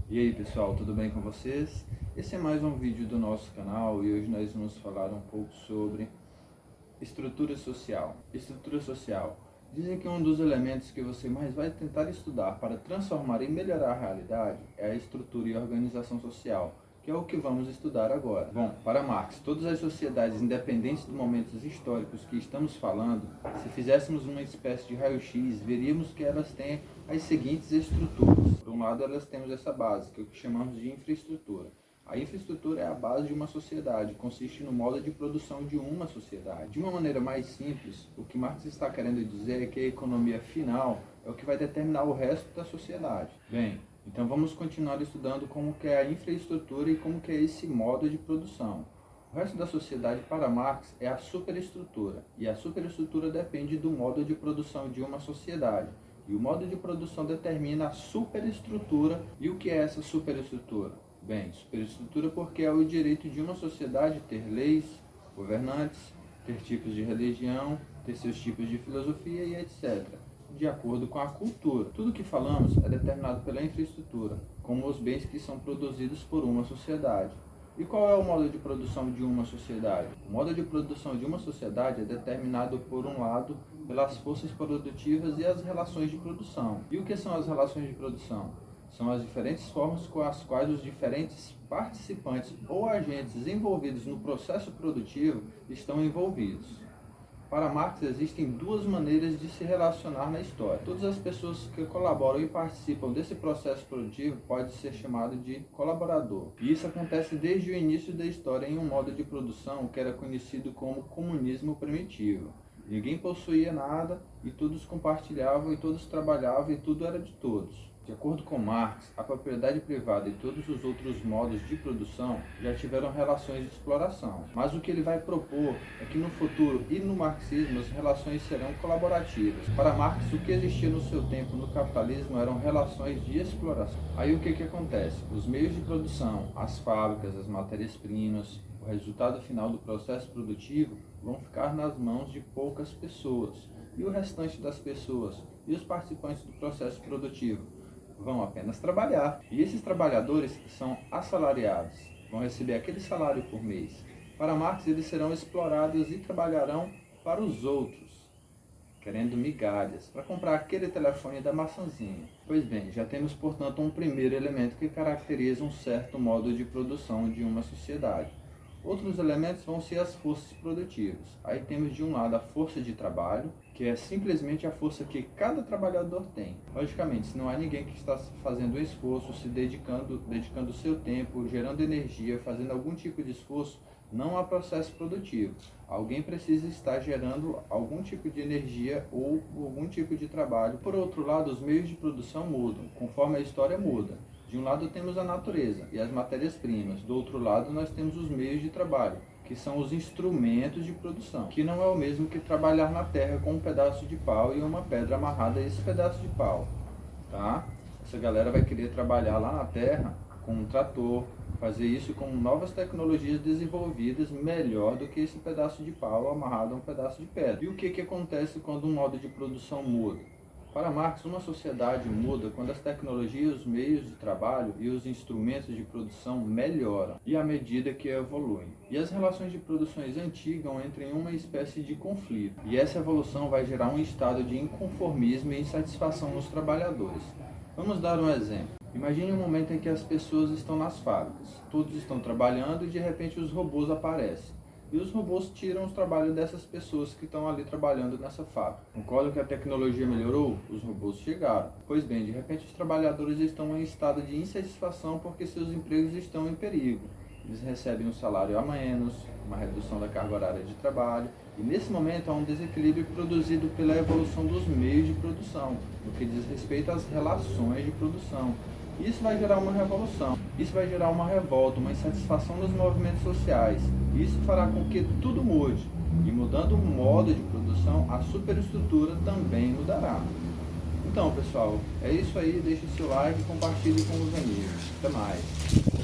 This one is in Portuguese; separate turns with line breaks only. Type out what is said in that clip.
E aí pessoal, tudo bem com vocês? Esse é mais um vídeo do nosso canal e hoje nós vamos falar um pouco sobre estrutura social. Estrutura social. Dizem que um dos elementos que você mais vai tentar estudar para transformar e melhorar a realidade é a estrutura e organização social, que é o que vamos estudar agora. Bom, para Marx, todas as sociedades, independentes dos momentos históricos que estamos falando, se fizéssemos uma espécie de raio-x, veríamos que elas têm as seguintes estruturas. Por um lado, elas temos essa base, que é o que chamamos de infraestrutura. A infraestrutura é a base de uma sociedade, consiste no modo de produção de uma sociedade. De uma maneira mais simples, o que Marx está querendo dizer é que a economia final é o que vai determinar o resto da sociedade. Bem, então vamos continuar estudando como que é a infraestrutura e como que é esse modo de produção. O resto da sociedade para Marx é a superestrutura, e a superestrutura depende do modo de produção de uma sociedade. E o modo de produção determina a superestrutura. E o que é essa superestrutura? Bem, superestrutura porque é o direito de uma sociedade ter leis, governantes, ter tipos de religião, ter seus tipos de filosofia e etc., de acordo com a cultura. Tudo que falamos é determinado pela infraestrutura, como os bens que são produzidos por uma sociedade. E qual é o modo de produção de uma sociedade? O modo de produção de uma sociedade é determinado, por um lado, pelas forças produtivas e as relações de produção. E o que são as relações de produção? São as diferentes formas com as quais os diferentes participantes ou agentes envolvidos no processo produtivo estão envolvidos. Para Marx, existem duas maneiras de se relacionar na história. Todas as pessoas que colaboram e participam desse processo produtivo podem ser chamadas de colaborador. E isso acontece desde o início da história em um modo de produção que era conhecido como comunismo primitivo. Ninguém possuía nada e todos compartilhavam e todos trabalhavam e tudo era de todos. De acordo com Marx, a propriedade privada e todos os outros modos de produção já tiveram relações de exploração. Mas o que ele vai propor é que no futuro e no marxismo as relações serão colaborativas. Para Marx, o que existia no seu tempo no capitalismo eram relações de exploração. Aí o que acontece? Os meios de produção, as fábricas, as matérias-primas, o resultado final do processo produtivo vão ficar nas mãos de poucas pessoas. E o restante das pessoas e os participantes do processo produtivo vão apenas trabalhar. E esses trabalhadores são assalariados, vão receber aquele salário por mês. Para Marx, eles serão explorados e trabalharão para os outros, querendo migalhas, para comprar aquele telefone da maçãzinha. Pois bem, já temos, portanto, um primeiro elemento que caracteriza um certo modo de produção de uma sociedade. Outros elementos vão ser as forças produtivas. Aí temos de um lado a força de trabalho, que é simplesmente a força que cada trabalhador tem. Logicamente, se não há ninguém que está fazendo um esforço, se dedicando o seu tempo, gerando energia, fazendo algum tipo de esforço, não há processo produtivo. Alguém precisa estar gerando algum tipo de energia ou algum tipo de trabalho. Por outro lado, os meios de produção mudam, conforme a história muda. De um lado temos a natureza e as matérias-primas, do outro lado nós temos os meios de trabalho, que são os instrumentos de produção, que não é o mesmo que trabalhar na terra com um pedaço de pau e uma pedra amarrada a esse pedaço de pau, tá? Essa galera vai querer trabalhar lá na terra com um trator, fazer isso com novas tecnologias desenvolvidas melhor do que esse pedaço de pau amarrado a um pedaço de pedra. E o que acontece quando um modo de produção muda? Para Marx, uma sociedade muda quando as tecnologias, os meios de trabalho e os instrumentos de produção melhoram e à medida que evoluem. E as relações de produções antigas entram em uma espécie de conflito. E essa evolução vai gerar um estado de inconformismo e insatisfação nos trabalhadores. Vamos dar um exemplo. Imagine um momento em que as pessoas estão nas fábricas. Todos estão trabalhando e de repente os robôs aparecem. E os robôs tiram os trabalhos dessas pessoas que estão ali trabalhando nessa fábrica. Concordam que a tecnologia melhorou? Os robôs chegaram. Pois bem, de repente os trabalhadores estão em estado de insatisfação porque seus empregos estão em perigo. Eles recebem um salário a menos, uma redução da carga horária de trabalho. E nesse momento há um desequilíbrio produzido pela evolução dos meios de produção, no que diz respeito às relações de produção. Isso vai gerar uma revolução, isso vai gerar uma revolta, uma insatisfação nos movimentos sociais. Isso fará com que tudo mude. E mudando o modo de produção, a superestrutura também mudará. Então, pessoal, é isso aí. Deixe seu like e compartilhe com os amigos. Até mais.